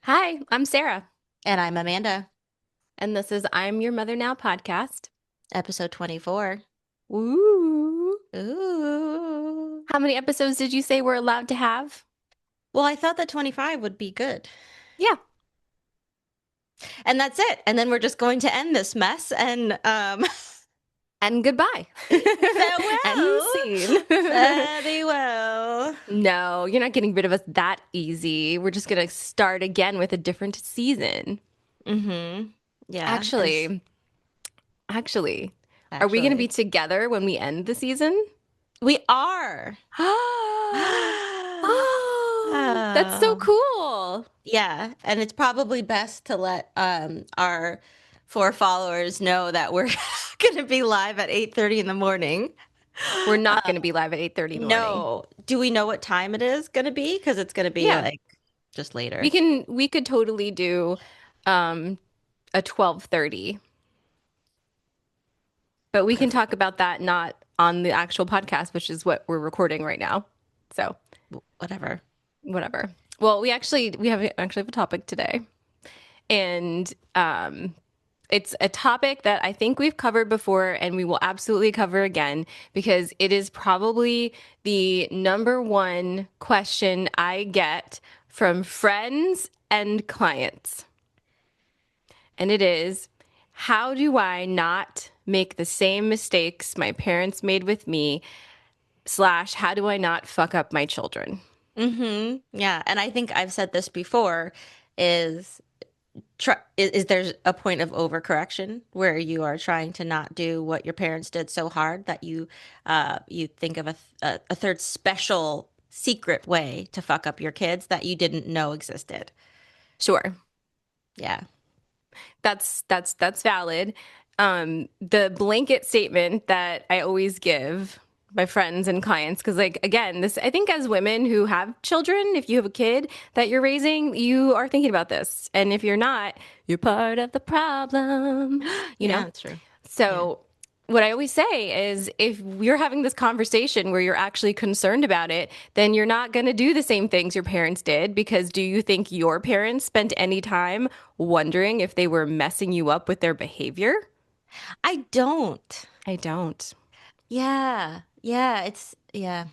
Hi, I'm Sarah, And I'm Amanda, and this is I'm Your Mother Now podcast. episode 24. Ooh. Ooh. How many episodes did you say we're allowed to have? Well, I thought that 25 would be good. Yeah, And that's it. And then we're just going to end this mess and and goodbye. End farewell. scene. Very well. No, you're not getting rid of us that easy. We're just gonna start again with a different season. Mm-hmm. Yeah. Actually, are we gonna be Actually, together when we end the season? we are. Oh, that's so Oh. cool. Yeah, and it's probably best to let our four followers know that we're going to be live at 8:30 in the morning. We're not Uh, gonna be live at 8:30 in the morning. no. Do we know what time it is going to be? Because it's going to be Yeah. like just We later. can we could totally do um a 12:30, but we can talk Perfect. about that not on the actual podcast, which is what we're recording right now. So, Whatever. whatever. Well, we actually have a topic today. And it's a topic that I think we've covered before and we will absolutely cover again because it is probably the number one question I get from friends and clients. And it is, how do I not make the same mistakes my parents made with me, slash, how do I not fuck up my children? Mm-hmm. Yeah, and I think I've said this before is is there's a point of overcorrection where you are trying to not do what your parents did so hard that you think of a third special secret way to fuck up your kids that you didn't know existed. Sure, Yeah. that's valid. The blanket statement that I always give my friends and clients, because like again, this I think as women who have children, if you have a kid that you're raising, you are thinking about this. And if you're not, you're part of the problem, you Yeah, know? that's true. Yeah. So, what I always say is if you're having this conversation where you're actually concerned about it, then you're not going to do the same things your parents did because do you think your parents spent any time wondering if they were messing you up with their behavior? I don't. I don't. Yeah. Yeah, yeah.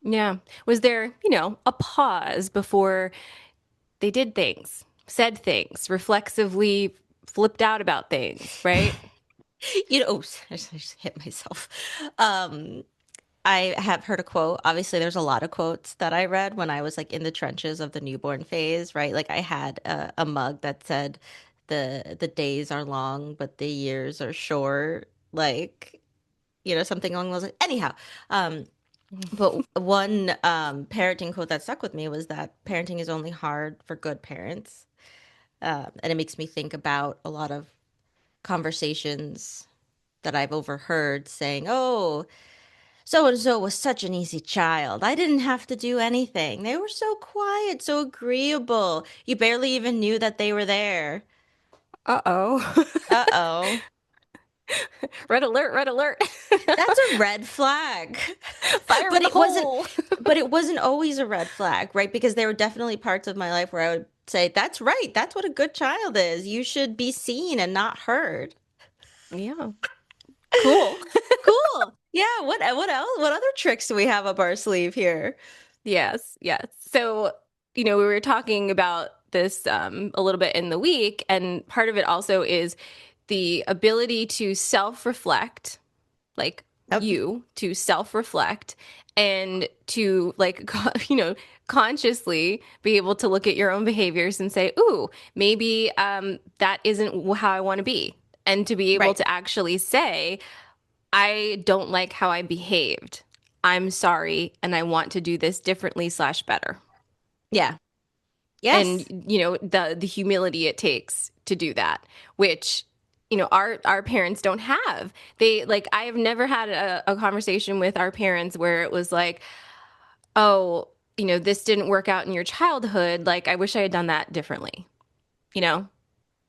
Yeah. Was there, a pause before they did things, said things, reflexively flipped out about things, right? I just hit myself. Um I have heard a quote. Obviously, there's a lot of quotes that I read when I was like in the trenches of the newborn phase, right? Like I had a mug that said, the days are long, but the years are short." Like, something along those lines. Anyhow, um, but one parenting quote that stuck with me was that parenting is only hard for good parents, and it makes me think about a lot of conversations that I've overheard saying, "Oh, so and so was such an easy child. I didn't have to do anything. They were so quiet, so agreeable. You barely even knew that they were there." Uh-oh. Uh-oh. Red alert, red alert. That's a red flag. Fire in But the it wasn't hole. but it wasn't always a red flag, right? Because there were definitely parts of my life where I would say, "That's right. That's what a good child is. You should be seen and not heard." Yeah. Cool. Cool. Yeah, what else? What other tricks do we have up our sleeve here? Yes, yes. So, we were talking about this a little bit in the week, and part of it also is the ability to self-reflect, like Yep. you to self-reflect and to like consciously be able to look at your own behaviors and say, "Ooh, maybe that isn't how I want to be." And to be able Right. to actually say, I don't like how I behaved. I'm sorry, and I want to do this differently slash better. Yeah. And Yes. the humility it takes to do that, which our parents don't have. They like I have never had a conversation with our parents where it was like, oh, this didn't work out in your childhood. Like I wish I had done that differently. You know,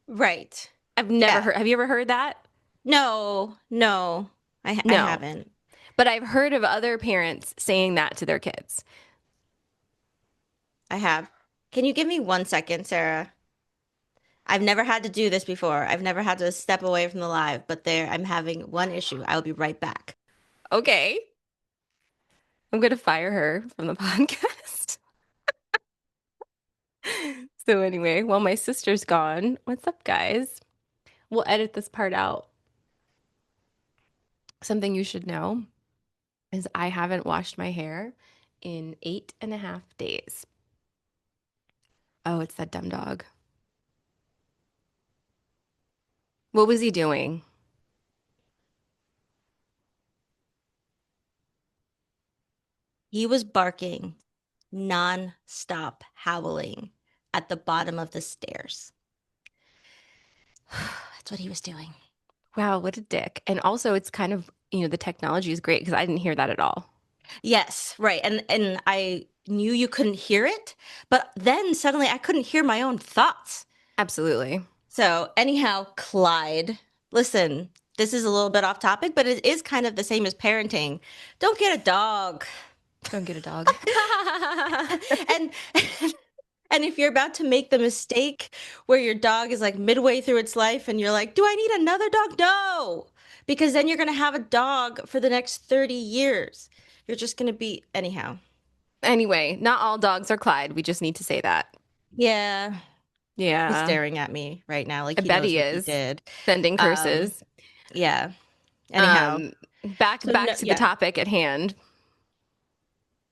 Right. I've never Yeah. heard. Have you ever heard that? No, no, I No, haven't. but I've heard of other parents saying that to their kids. I have. Can you give me 1 second, Sarah? I've never had to do this before. I've never had to step away from the live, but there I'm having one issue. I'll be right back. Okay. I'm gonna fire her from the podcast. So anyway, while my sister's gone, what's up, guys? We'll edit this part out. Something you should know is I haven't washed my hair in 8.5 days. Oh, it's that dumb dog. What was he doing? He was barking non-stop, howling at the bottom of the stairs. That's what he was doing. Wow, what a dick. And also, it's kind of, the technology is great because I didn't hear that at all. Yes, right. And I knew you couldn't hear it, but then suddenly I couldn't hear my own thoughts. Absolutely. So, anyhow, Clyde, listen, this is a little bit off topic, but it is kind of the same as parenting. Don't get a dog. Don't get a dog. And and if you're about to make the mistake where your dog is like midway through its life and you're like, "Do I need another dog?" No. Because then you're going to have a dog for the next 30 years. You're just going to be anyhow. Anyway, not all dogs are Clyde. We just need to say that. Yeah. He's Yeah, staring at me right now like I he bet knows he what he is did. sending Um, curses. yeah. Anyhow, Um, back so back no, to the yeah. topic at hand.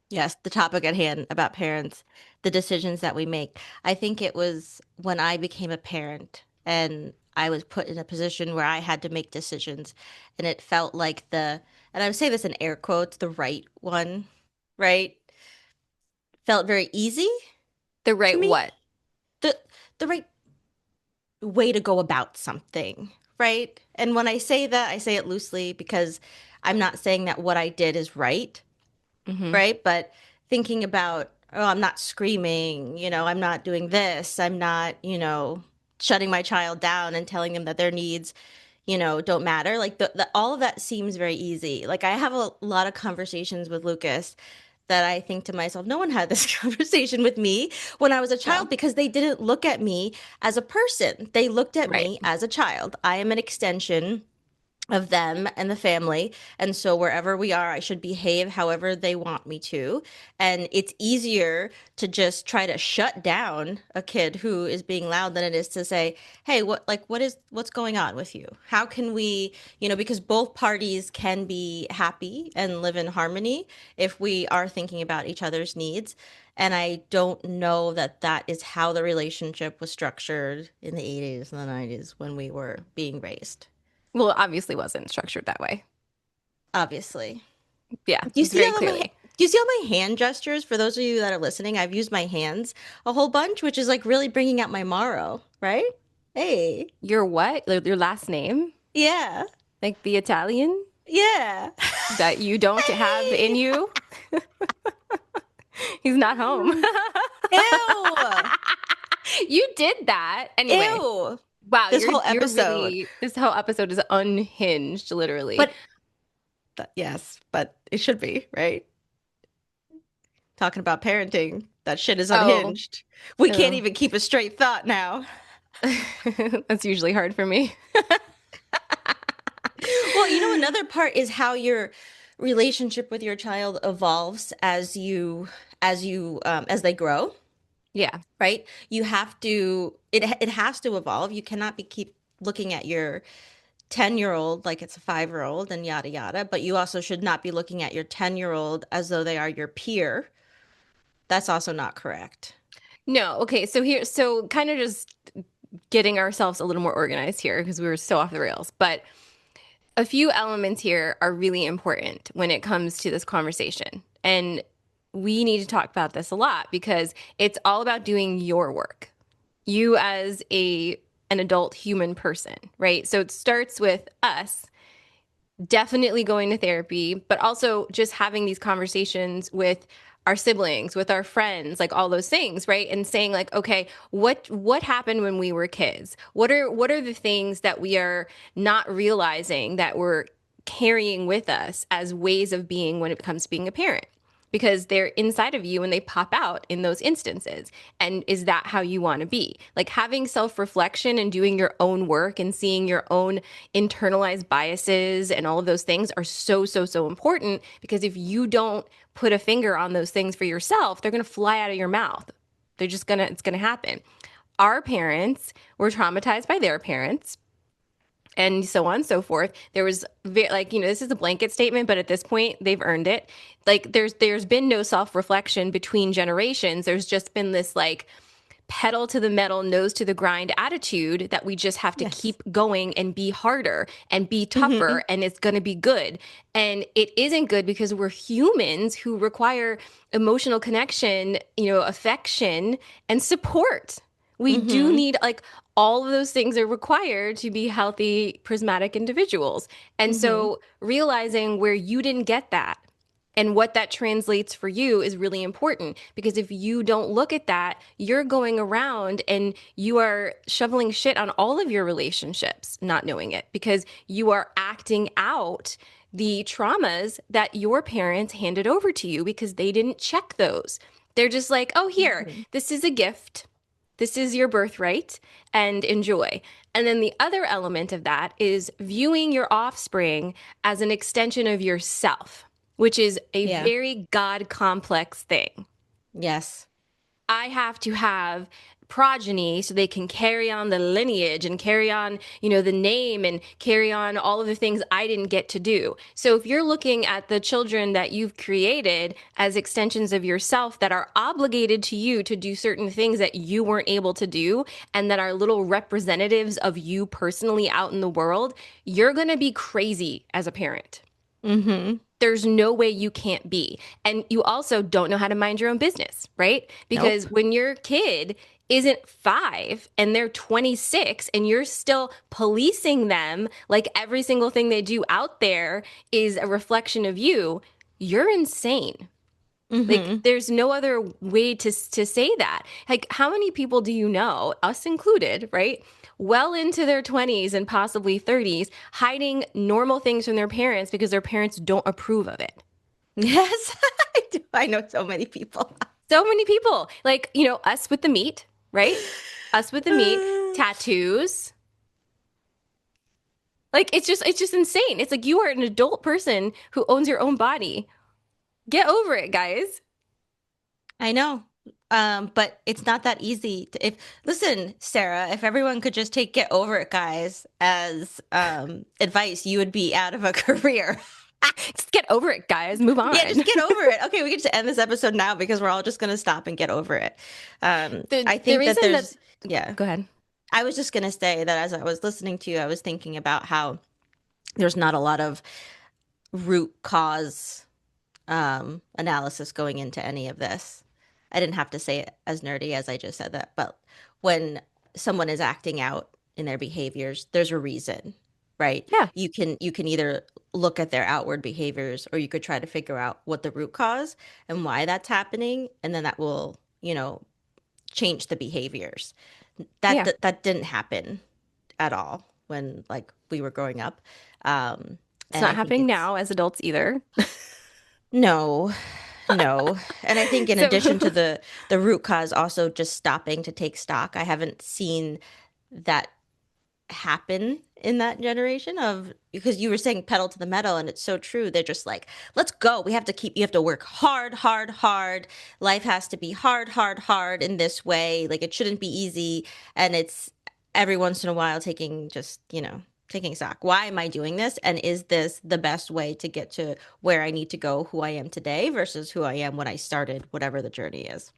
Yes, the topic at hand about parents, the decisions that we make. I think it was when I became a parent and I was put in a position where I had to make decisions, and it felt like and I would say this in air quotes, the right one, right? Felt very easy The to right me. what? The the right way to go about something, right? And when I say that, I say it loosely because I'm not saying that what I did is right, Hmm. right? But thinking about, oh, I'm not screaming, I'm not doing this, I'm not, shutting my child down and telling them that their needs, don't matter. Like all of that seems very easy. Like I have a lot of conversations with Lucas that I think to myself, no one had this conversation with me when I was a Yeah. child because they didn't look at me as a person. They looked at Right. me as a child. I am an extension of them and the family. And so wherever we are, I should behave however they want me to. And it's easier to just try to shut down a kid who is being loud than it is to say, "Hey, what's going on with you? How can we, because both parties can be happy and live in harmony if we are thinking about each other's needs." And I don't know that that is how the relationship was structured in the 80s and the 90s when we were being raised. Well, it obviously wasn't structured that way. Obviously. Yeah, Do you it's see very all of my clearly. do you see all my hand gestures? For those of you that are listening, I've used my hands a whole bunch, which is like really bringing out my marrow, right? Hey. Your what? Your last name? Yeah. Like the Italian Yeah. that you don't have in Hey. you? He's not home. Ew. You did that. Anyway, Ew. wow, This whole you're episode. really this whole episode is unhinged, literally. But yes, but it should be, right? Talking about parenting, that shit is Oh, unhinged. We can't oh. even keep a straight thought now. That's usually hard for me. Well, another part is how your relationship with your child evolves as they grow, Yeah. right? You have to it has to evolve. You cannot be keep looking at your 10-year-old like it's a 5-year-old and yada yada, but you also should not be looking at your 10-year-old as though they are your peer. That's also not correct. No, okay, so kind of just getting ourselves a little more organized here because we were so off the rails. But a few elements here are really important when it comes to this conversation. And we need to talk about this a lot because it's all about doing your work. You as an adult human person, right? So it starts with us definitely going to therapy, but also just having these conversations with our siblings, with our friends, like all those things, right? And saying like, okay, what happened when we were kids? What are the things that we are not realizing that we're carrying with us as ways of being when it comes to being a parent? because they're inside of you and they pop out in those instances. And is that how you want to be? Like having self-reflection and doing your own work and seeing your own internalized biases and all of those things are so, so, so important, because if you don't put a finger on those things for yourself, they're going to fly out of your mouth. It's going to happen. Our parents were traumatized by their parents, and so on and so forth. There was like, this is a blanket statement, but at this point they've earned it. Like there's been no self-reflection between generations. There's just been this like pedal to the metal, nose to the grind attitude that we just have to Yes. keep going and be harder and be Hmm. tougher, and it's going to be good. And it isn't good because we're humans who require emotional connection, affection and support. We do Hmm. need, like, all of those things are required to be healthy, prismatic individuals. And Hmm. so realizing where you didn't get that and what that translates for you is really important, because if you don't look at that, you're going around and you are shoveling shit on all of your relationships, not knowing it, because you are acting out the traumas that your parents handed over to you because they didn't check those. They're just like, oh, here, Hmm. this is a gift. This is your birthright, and enjoy. And then the other element of that is viewing your offspring as an extension of yourself, which is a Yeah. very God complex thing. Yes. I have to have progeny so they can carry on the lineage and carry on, the name and carry on all of the things I didn't get to do. So if you're looking at the children that you've created as extensions of yourself that are obligated to you to do certain things that you weren't able to do, and that are little representatives of you personally out in the world, you're going to be crazy as a parent. Hmm. There's no way you can't be. And you also don't know how to mind your own business, right? Nope. Because when your kid isn't 5 and they're 26 and you're still policing them like every single thing they do out there is a reflection of you, you're insane. Like Hmm. there's no other way to say that. Like how many people do you know, us included, right? Well into their 20s and possibly 30s, hiding normal things from their parents because their parents don't approve of it. Yes. I do. I know so many people. So many people, like, us with the meat, right? Us with the meat, tattoos. Like it's just insane. It's like you are an adult person who owns your own body. Get over it, guys. I know. But it's not that easy to, if listen, Sarah, if everyone could just take get over it, guys, as advice, you would be out of a career. Just get over it, guys. Move Yeah, just on. get over it. Okay, we can just end this episode now because we're all just gonna stop and get over it. I The think that reason that there's yeah. Go ahead. I was just gonna say that as I was listening to you, I was thinking about how there's not a lot of root cause analysis going into any of this. I didn't have to say it as nerdy as I just said that, but when someone is acting out in their behaviors, there's a reason, right? Yeah. You can either look at their outward behaviors or you could try to figure out what the root cause and why that's happening, and then that will, change the behaviors. That Yeah. that didn't happen at all when like we were growing up. It's And not I think happening it's now as adults either. no, no. And I think in addition to So, the root cause, also just stopping to take stock. I haven't seen that happen in that generation of because you were saying pedal to the metal and it's so true. They're just like, let's go. You have to work hard, hard, hard. Life has to be hard, hard, hard in this way. Like it shouldn't be easy. And it's every once in a while taking just, taking stock. Why am I doing this? And is this the best way to get to where I need to go, who I am today versus who I am when I started, whatever the journey is?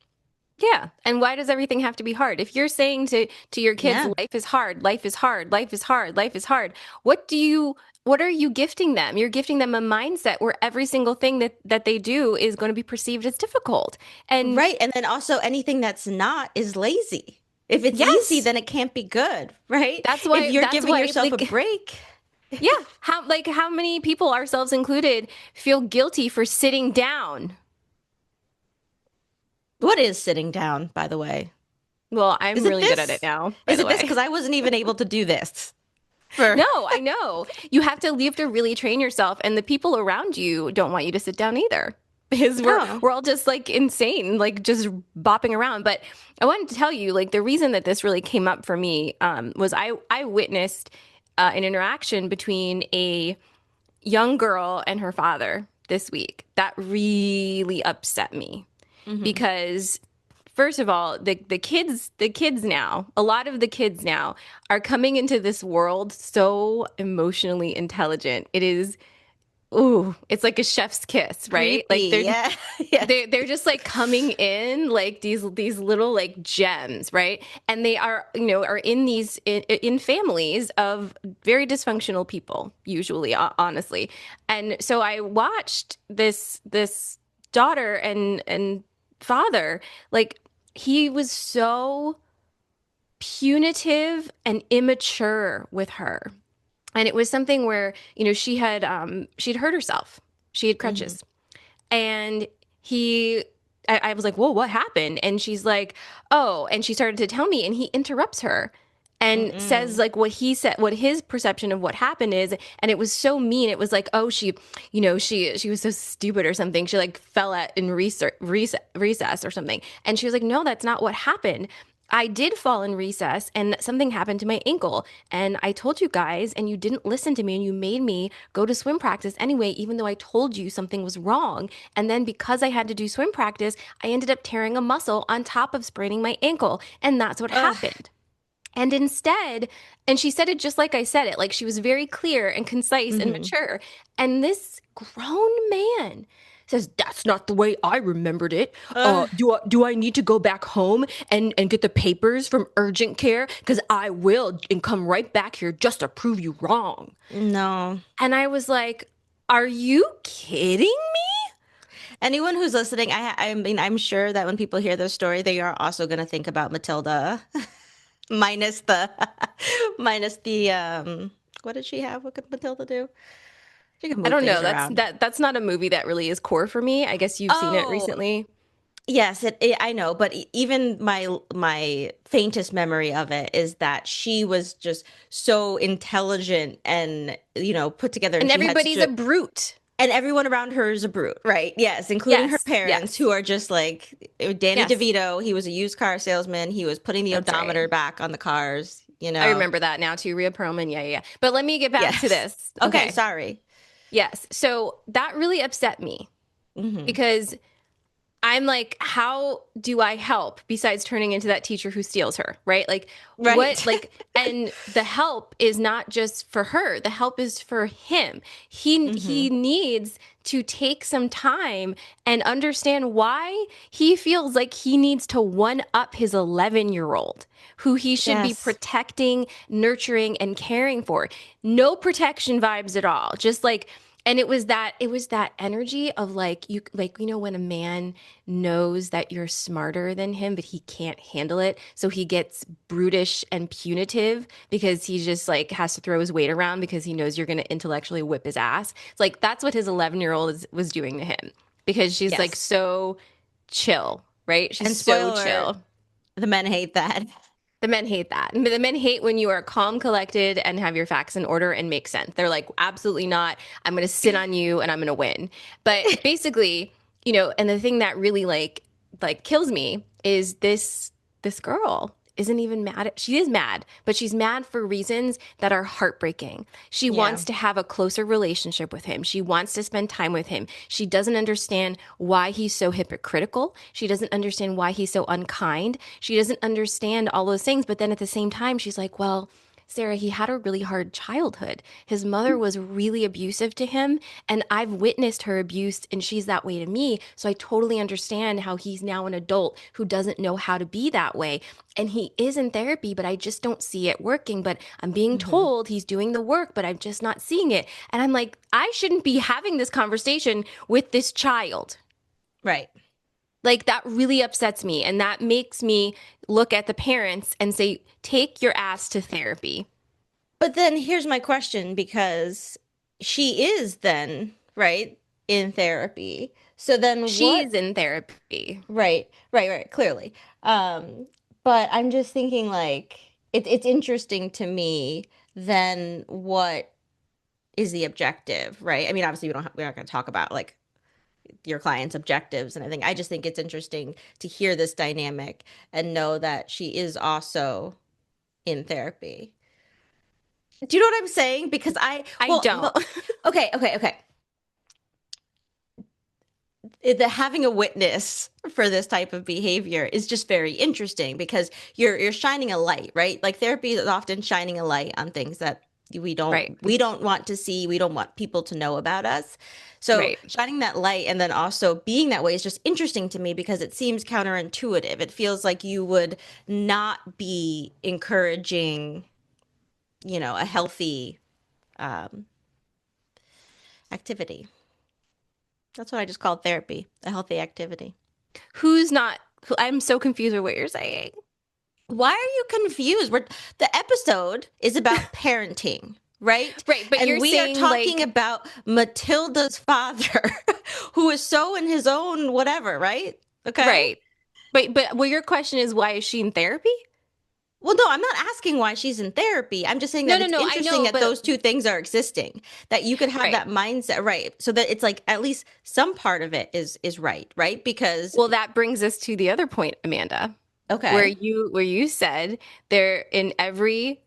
yeah. And why does everything have to be hard? If you're saying to your kids, Yeah. life is hard, life is hard, life is hard, life is hard, what are you gifting them? You're gifting them a mindset where every single thing that they do is going to be perceived as difficult. And Right. And then also anything that's not is lazy. If it's easy, yes, then it can't be good, right? that's If why you're that's giving why yourself a like break, yeah, how many people, ourselves included, feel guilty for sitting down? what is sitting down, by the way? Well, Is I'm it really good at it this? now, by Is the it this? way. Because I wasn't even able to do this for. No, I know. You have to really train yourself, and the people around you don't want you to sit down either. because Oh. we're all just like insane, like just bopping around. But I wanted to tell you, like the reason that this really came up for me was I witnessed an interaction between a young girl and her father this week that really upset me Hmm. because first of all, the kids now, a lot of the kids now are coming into this world so emotionally intelligent. It is, ooh, it's like a chef's kiss, right? Like Creepy. Yeah. Yeah. they're just like coming in like these little like gems, right? And they are, you know, are in these in families of very dysfunctional people, usually, honestly. And so I watched this daughter and father, like he was so punitive and immature with her. And it was something where, you know, she'd hurt herself. She had Hmm. crutches. And he, I was like, whoa, what happened? And she's like, oh, and she started to tell me, and he interrupts her and says Mm-mm. like what he said, what his perception of what happened is. And it was so mean. It was like, oh, she, you know, she was so stupid or something. She like fell at in recess or something. And she was like, no, that's not what happened. I did fall in recess and something happened to my ankle. And I told you guys, and you didn't listen to me, and you made me go to swim practice anyway, even though I told you something was wrong. And then because I had to do swim practice, I ended up tearing a muscle on top of spraining my ankle. And that's what Ugh. happened. And instead, and she said it just like I said it, like she was very clear and concise and Hmm. mature. And this grown man says, "That's not the way I remembered it. Ugh. Do I need to go back home and get the papers from urgent care? Because I will and come right back here just to prove you wrong." No. And I was like, "Are you kidding me?" Anyone who's listening, I mean, I'm sure that when people hear this story, they are also going to think about Matilda, minus the, minus the, what did she have? What could Matilda do? She can I move don't things know. around. That's not a movie that really is core for me. I guess you've seen it Oh, recently. yes, I know, but even my faintest memory of it is that she was just so intelligent and, put together, and And she had such everybody's a a brute. and everyone around her is a brute, right? Yes, including her Yes, parents, yes, who are just like Danny yes. DeVito. He was a used car salesman. He was putting the That's right. odometer back on the cars, you I know? remember that now too. Rhea Perlman. Yeah, yeah, yeah. But let me get back to Yes. this. Okay, Okay. sorry. Yes. So that really upset me Hmm. because I'm like, how do I help besides turning into that teacher who steals her, right? Like, what, Right. like, and the help is not just for her, the help is for him. He Hmm. needs to take some time and understand why he feels like he needs to one up his 11-year-old, who he should be Yes. protecting, nurturing, and caring for. No protection vibes at all. Just like, and it was that energy of like you know when a man knows that you're smarter than him but he can't handle it so he gets brutish and punitive because he just like has to throw his weight around because he knows you're going to intellectually whip his ass. It's like that's what his 11-year-old was doing to him because she's like Yes. so chill, right? She's And so spoiler alert, chill. the men hate that. The men hate that. The men hate when you are calm, collected, and have your facts in order and make sense. They're like, absolutely not. I'm going to sit on you and I'm going to win. But basically, you know, and the thing that really like kills me is this girl isn't even mad at, she is mad, but she's mad for reasons that are heartbreaking. She Yeah. wants to have a closer relationship with him. She wants to spend time with him. She doesn't understand why he's so hypocritical. She doesn't understand why he's so unkind. She doesn't understand all those things. But then at the same time, she's like, well, Sarah, he had a really hard childhood. His mother was really abusive to him, and I've witnessed her abuse, and she's that way to me. So I totally understand how he's now an adult who doesn't know how to be that way. And he is in therapy, but I just don't see it working. But I'm being Hmm. told he's doing the work, but I'm just not seeing it. And I'm like, I shouldn't be having this conversation with this child. Right. Like that really upsets me. And that makes me look at the parents and say, take your ass to therapy. But then here's my question, because she is then, right, in therapy. So then She's what? in therapy. Right, right, right, clearly. Um, but I'm just thinking like it's interesting to me then what is the objective, right? I mean, obviously we're not going to talk about like your client's objectives and I just think it's interesting to hear this dynamic and know that she is also in therapy. Do you know what I'm saying? Because I well, don't. okay. The having a witness for this type of behavior is just very interesting because you're shining a light, right? Like therapy is often shining a light on things that Right. we don't want to see, we don't want people to know about us. So Right. shining that light and then also being that way is just interesting to me because it seems counterintuitive. It feels like you would not be encouraging, a healthy um, activity. That's what I just called therapy, a healthy activity. Who's not? I'm so confused with what you're saying. Why are you confused? The episode is about parenting, right? Right, but And you're we are saying talking like about Matilda's father, who is so in his own whatever, right? Okay. right. But well, your question is why is she in therapy? Well, no, I'm not asking why she's in therapy. I'm just saying No, that no, it's no. I interesting know, that but those two things are existing, that you could have right. that mindset, right? So that it's like at least some part of it is right, right? Because Well, that brings us to the other point, Amanda, okay, where you said there in every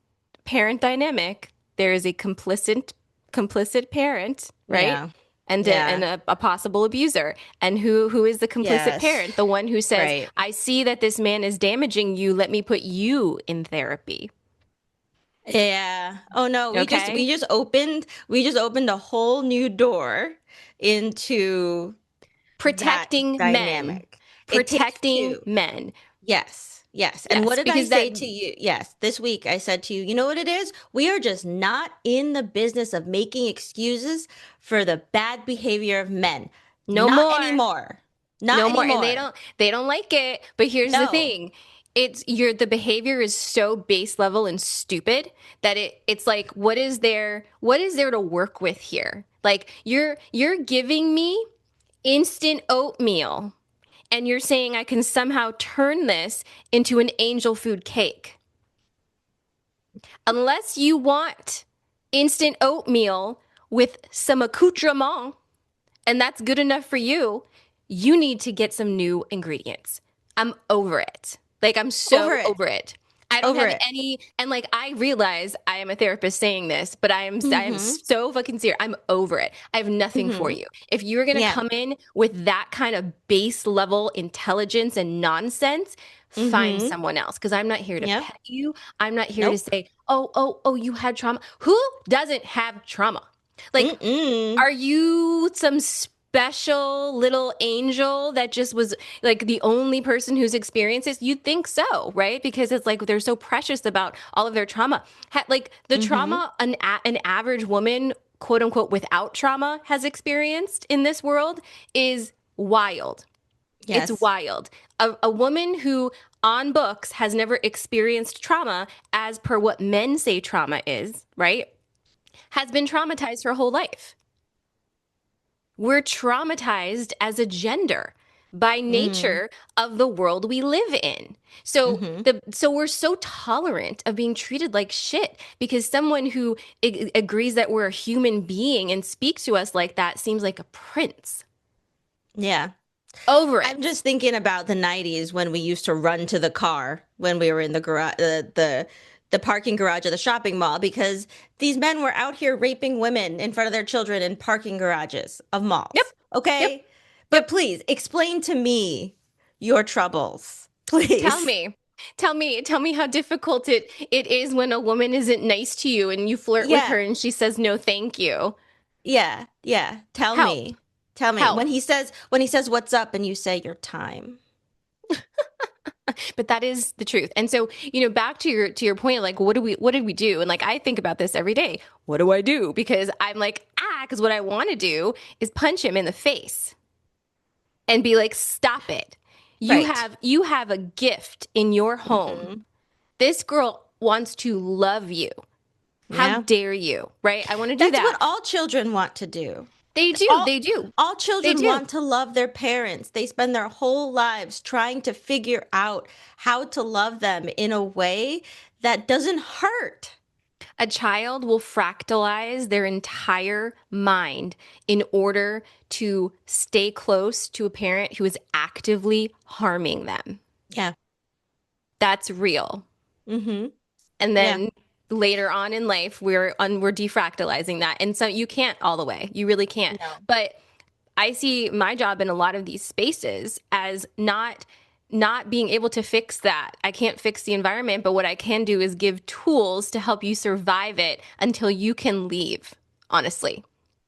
parent dynamic there is a complicit parent, right? yeah, And yeah, a possible abuser. And who is the complicit yes, parent? The one who says, right. "I see that this man is damaging you. Let me put you in therapy." Yeah. Oh no, Okay? we just opened a whole new door into that Protecting men. dynamic. It takes Protecting two. men. Yes. Yes. And what Yes, did I because say that to you? Yes, this week I said to you, you know what it is? We are just not in the business of making excuses for the bad behavior of men. no Not more. anymore. Not No more. And anymore. they don't like it. But here's the No. thing. It's the behavior is so base level and stupid that it's like what is there to work with here? Like you're giving me instant oatmeal and you're saying I can somehow turn this into an angel food cake. Unless you want instant oatmeal with some accoutrement and that's good enough for you, you need to get some new ingredients. I'm over it. Like, I'm Over so it. over it. I don't Over have it. any, and like, I realize I am a therapist saying this, but I am Mm-hmm. so fucking serious. I'm over it. I have nothing for Mm-hmm. you. If you're gonna Yeah. come in with that kind of base level intelligence and nonsense, find Mm-hmm. someone else. Because I'm not here to Yep. pet you. I'm not here to Nope. say, oh, you had trauma. Who doesn't have trauma? Like, Mm-mm. are you some special little angel that just was like the only person who's experienced this? You'd think so, right? Because it's like they're so precious about all of their trauma. Like the Mm-hmm. trauma an average woman, quote unquote, without trauma has experienced in this world is wild. It's Yes. wild. A woman who on books has never experienced trauma as per what men say trauma is, right? Has been traumatized her whole life. We're traumatized as a gender by Mm. nature of the world we live in. Mm-hmm. So we're so tolerant of being treated like shit because someone who agrees that we're a human being and speaks to us like that seems like a prince. Yeah. Over I'm it. just thinking about the 90s when we used to run to the car when we were in the garage, the parking garage of the shopping mall because these men were out here raping women in front of their children in parking garages of Yep. malls. Yep. Okay? But Yep. please explain to me your troubles, Tell please. me. Tell me how difficult it is when a woman isn't nice to you and you flirt with her Yeah. and she says no thank you. Yeah. Yeah. Tell Help. me. Tell me. Help. When he says what's up and you say your time. But that is the truth. And so, back to your point, like what did we do? And like I think about this every day. What do I do? Because I'm like, because what I want to do is punch him in the face and be like, stop it. Right. You have a gift in your home. Hmm. This girl wants to love you. How Yeah. dare you? Right? I want to do That's what that. all children want to do. They do. All They do. all They children do. want to love their parents. They spend their whole lives trying to figure out how to love them in a way that doesn't hurt. A child will fractalize their entire mind in order to stay close to a parent who is actively harming them. Yeah. That's real. Mm-hmm. And Yeah. then later on in life, we're defractalizing that. And so you can't all the way. You really can't. No. But I see my job in a lot of these spaces as not being able to fix that. I can't fix the environment, but what I can do is give tools to help you survive it until you can leave, honestly.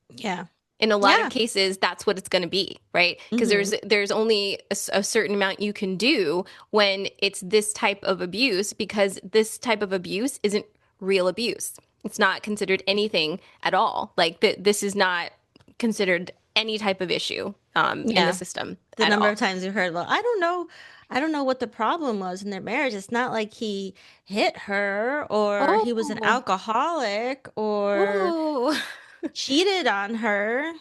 Yeah. In a lot of Yeah. cases, that's what it's going to be, right? Because Mm-hmm. there's only a certain amount you can do when it's this type of abuse, because this type of abuse isn't real abuse. It's not considered anything at all. Like this is not considered any type of issue in the Yeah. system The at number all. of times you heard, well, I don't know what the problem was in their marriage. It's not like he hit her or he was an Oh, alcoholic or oh, cheated on her.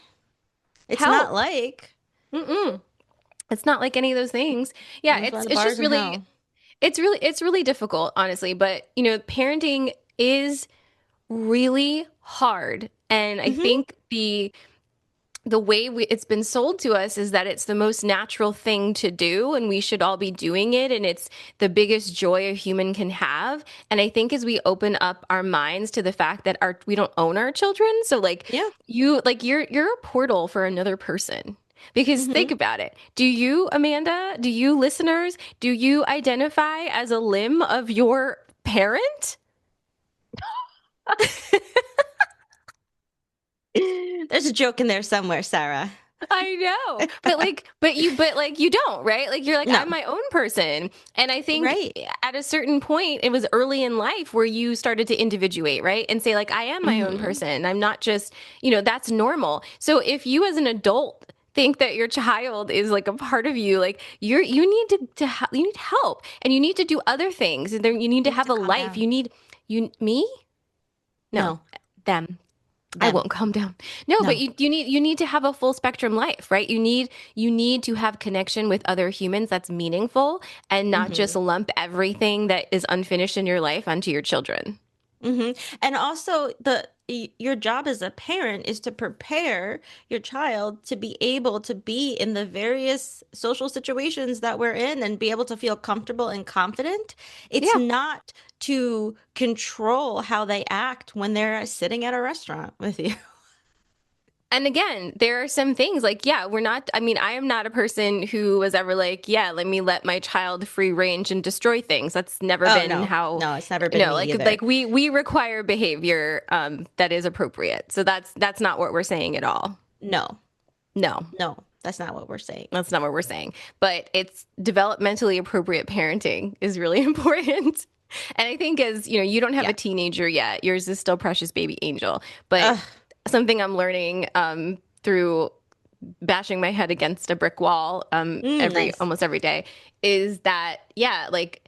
It's not help. like Mm-mm. It's not like any of those things. Yeah, that's why the it's bars just in really hell. it's really difficult, honestly. But parenting is really hard, and I Mm-hmm. think the way it's been sold to us is that it's the most natural thing to do and we should all be doing it and it's the biggest joy a human can have. And I think as we open up our minds to the fact that our we don't own our children, so Yeah. you're a portal for another person. Because think Mm-hmm. about it. Do you, Amanda, do you listeners, do you identify as a limb of your parent? There's a joke in there somewhere, Sarah. I know. But like you don't, right? Like you're like, I'm No. my own person. And I think Right. at a certain point, it was early in life where you started to individuate, right? And say, like, I am my own Mm-hmm. person. I'm not just, that's normal. So if you as an adult think that your child is like a part of you, like you need you need help and you need to do other things. And then you need to You have have to a calm life. down. Me? No, No. them. I Them. won't calm down. No, but No. you need to have a full spectrum life, right? You need to have connection with other humans that's meaningful and not Mm-hmm. just lump everything that is unfinished in your life onto your children. And also your job as a parent is to prepare your child to be able to be in the various social situations that we're in and be able to feel comfortable and confident. It's Yeah. not to control how they act when they're sitting at a restaurant with you. And again, there are some things like, yeah, I mean, I am not a person who was ever like, yeah, let my child free range and destroy things. That's never Oh been no. how, No, it's never been no, me like, either. we require behavior, that is appropriate. So that's not what we're saying at all. No. No. No. That's not what we're saying. That's not what we're saying. But it's developmentally appropriate parenting is really important. And I think as, you don't have Yeah. a teenager yet. Yours is still precious baby angel. But Ugh. something I'm learning through bashing my head against a brick wall Nice. almost every day is that, yeah, like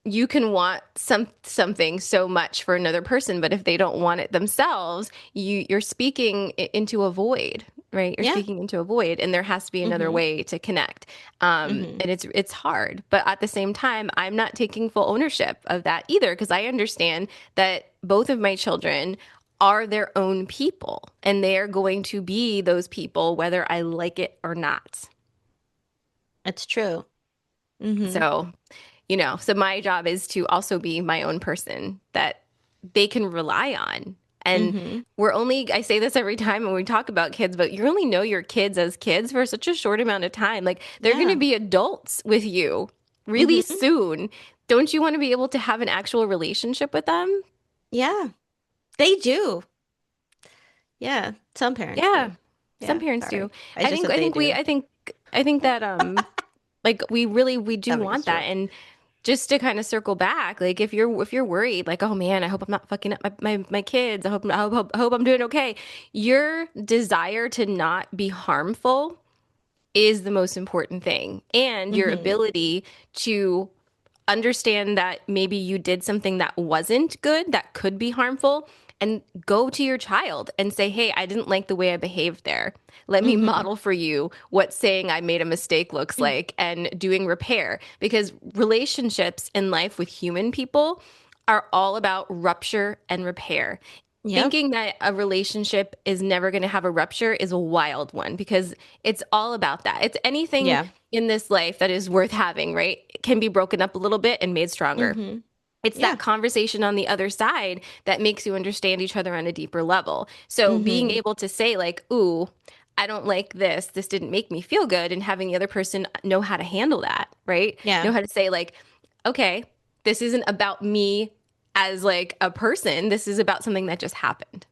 you can want something so much for another person, but if they don't want it themselves, you're speaking into a void, right? You're Yeah. speaking into a void, and there has to be another Mm-hmm. way to connect. Mm-hmm. And it's hard, but at the same time, I'm not taking full ownership of that either because I understand that both of my children are their own people, and they are going to be those people whether I like it or not. It's true. Mm-hmm. So so my job is to also be my own person that they can rely on. And Mm-hmm. I say this every time when we talk about kids, but you only know your kids as kids for such a short amount of time. Like they're going to Yeah. be adults with you really Mm-hmm. soon. Don't you want to be able to have an actual relationship with them? Yeah. They do. Yeah. Some parents Yeah, do. some Yeah. parents do. Sorry. I just said they do. I think that like we do That was want a that. joke. And just to kind of circle back, like if you're worried, like, oh man, I hope I'm not fucking up my kids. I hope I'm doing okay. Your desire to not be harmful is the most important thing. And your Mm-hmm. ability to understand that maybe you did something that wasn't good, that could be harmful, and go to your child and say, hey, I didn't like the way I behaved there. Let me Mm-hmm. model for you what saying I made a mistake looks like and doing repair. Because relationships in life with human people are all about rupture and repair. Yep. Thinking that a relationship is never going to have a rupture is a wild one because it's all about that. It's anything Yeah. in this life that is worth having, right? It can be broken up a little bit and made stronger. Mm-hmm. It's Yeah. that conversation on the other side that makes you understand each other on a deeper level. So being Mm-hmm. able to say, like, ooh, I don't like this. This didn't make me feel good. And having the other person know how to handle that, right? Yeah. Know how to say, like, okay, this isn't about me as like a person. This is about something that just happened.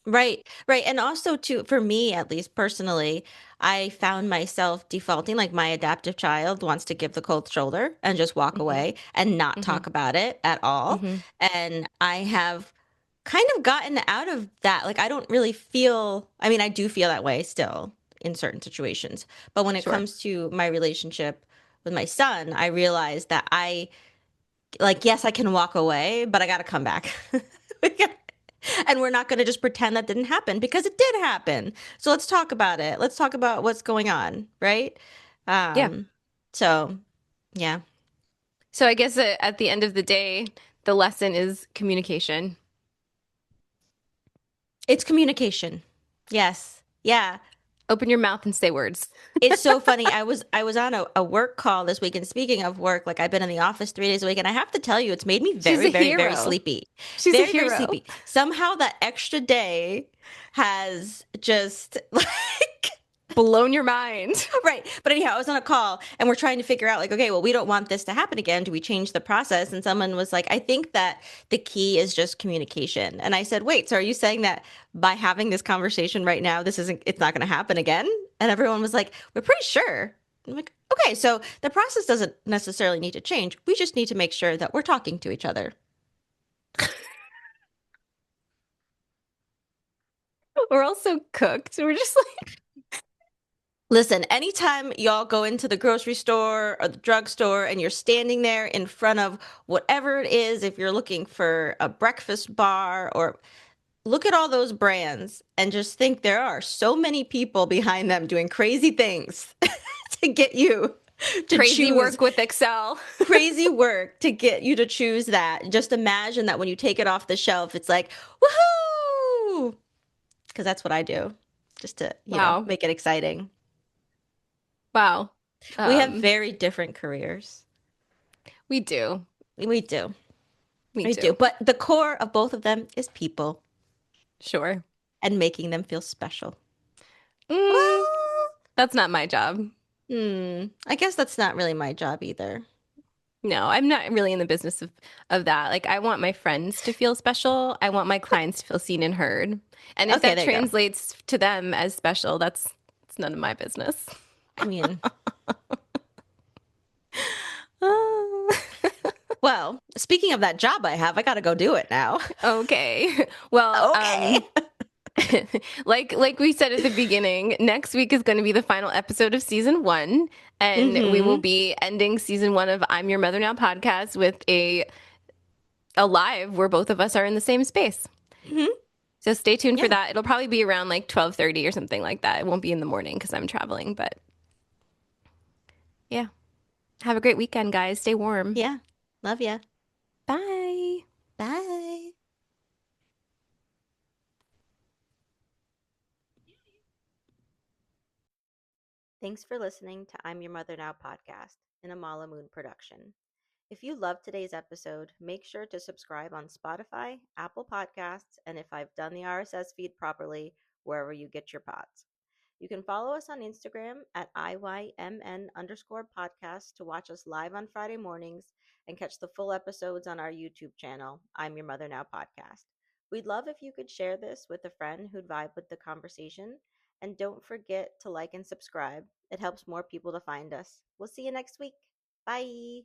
Right, right. And also too, for me, at least personally, I found myself defaulting like my adaptive child wants to give the cold shoulder and just walk Hmm. away and not Hmm. talk about it at all. Hmm. And I have kind of gotten out of that. Like I don't really feel, I mean, I do feel that way still in certain situations. But when it Sure. comes to my relationship with my son, I realized that I like, yes, I can walk away, but I got to come back. We got- and we're not going to just pretend that didn't happen because it did happen. So let's talk about it. Let's talk about what's going on, right? Yeah. Um, so yeah, So I guess at the end of the day, the lesson is communication. it's communication. Yes. Yeah. Open your mouth and say words. It's so funny. I was on a work call this week, and speaking of work, like I've been in the office 3 days a week, and I have to tell you, it's made me She's very, a very, very hero. sleepy. She's a Very, very hero. sleepy. Somehow that extra day has just like Blown your mind. right. But anyhow, I was on a call and we're trying to figure out like, okay, well, we don't want this to happen again. Do we change the process? And someone was like, I think that the key is just communication. And I said, wait, so are you saying that by having this conversation right now, it's not going to happen again? And everyone was like, we're pretty sure. I'm like, okay, so the process doesn't necessarily need to change. We just need to make sure that we're talking to each other. We're all so cooked. We're just like Listen, anytime y'all go into the grocery store or the drugstore and you're standing there in front of whatever it is, if you're looking for a breakfast bar or look at all those brands and just think there are so many people behind them doing crazy things to get you to crazy choose work with Excel. crazy work to get you to choose that. Just imagine that when you take it off the shelf, it's like, woohoo! Because that's what I do, just to, Wow. make it exciting. Wow. We have Um, very different careers. we do. We do. Me We do. too. But the core of both of them is people Sure. and making them feel special. Mm, Well, that's not my job. I guess that's not really my job either. No, I'm not really in the business of that. Like I want my friends to feel special. I want my clients to feel seen and heard. And if Okay, that there you go. translates to them as special, that's it's none of my business. I mean, Oh, well, speaking of that job I have, I gotta go do it now. okay. Well, Okay. like we said at the beginning, next week is going to be the final episode of season one, and we will Mm-hmm. be ending season one of I'm Your Mother Now podcast with a live where both of us are in the same space. Mm-hmm. So stay tuned for Yeah. that. It'll probably be around like 12:30 or something like that. It won't be in the morning because I'm traveling, but yeah. Have a great weekend, guys. Stay warm. Yeah. Love ya. Bye. Bye. Thanks for listening to I'm Your Mother Now podcast, an Amala Moon production. If you loved today's episode, make sure to subscribe on Spotify, Apple Podcasts, and if I've done the RSS feed properly, wherever you get your pods. You can follow us on Instagram at IYMN_podcast to watch us live on Friday mornings and catch the full episodes on our YouTube channel, I'm Your Mother Now podcast. We'd love if you could share this with a friend who'd vibe with the conversation. And don't forget to like and subscribe. It helps more people to find us. We'll see you next week. Bye.